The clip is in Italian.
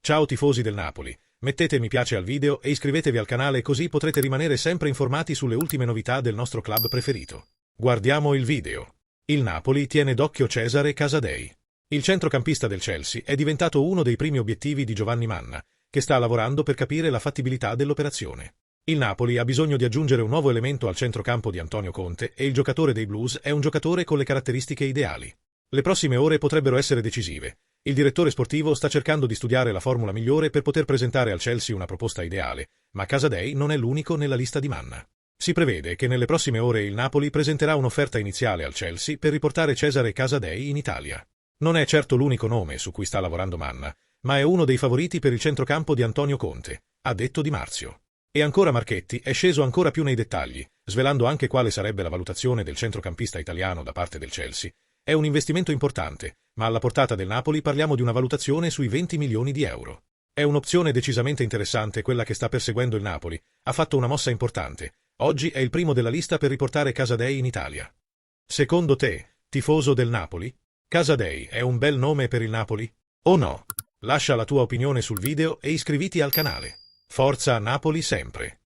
Ciao tifosi del Napoli, mettete mi piace al video e iscrivetevi al canale così potrete rimanere sempre informati sulle ultime novità del nostro club preferito. Guardiamo il video. Il Napoli tiene d'occhio Cesare Casadei. Il centrocampista del Chelsea è diventato uno dei primi obiettivi di Giovanni Manna, che sta lavorando per capire la fattibilità dell'operazione. Il Napoli ha bisogno di aggiungere un nuovo elemento al centrocampo di Antonio Conte e il giocatore dei Blues è un giocatore con le caratteristiche ideali. Le prossime ore potrebbero essere decisive. Il direttore sportivo sta cercando di studiare la formula migliore per poter presentare al Chelsea una proposta ideale, ma Casadei non è l'unico nella lista di Manna. Si prevede che nelle prossime ore il Napoli presenterà un'offerta iniziale al Chelsea per riportare Cesare Casadei in Italia. Non è certo l'unico nome su cui sta lavorando Manna, ma è uno dei favoriti per il centrocampo di Antonio Conte, ha detto Di Marzio. E ancora Marchetti è sceso ancora più nei dettagli, svelando anche quale sarebbe la valutazione del centrocampista italiano da parte del Chelsea. È un investimento importante, ma alla portata del Napoli parliamo di una valutazione sui 20 milioni di euro. È un'opzione decisamente interessante quella che sta perseguendo il Napoli. Ha fatto una mossa importante. Oggi è il primo della lista per riportare Casadei in Italia. Secondo te, tifoso del Napoli, Casadei è un bel nome per il Napoli? O no? Lascia la tua opinione sul video e iscriviti al canale. Forza Napoli sempre!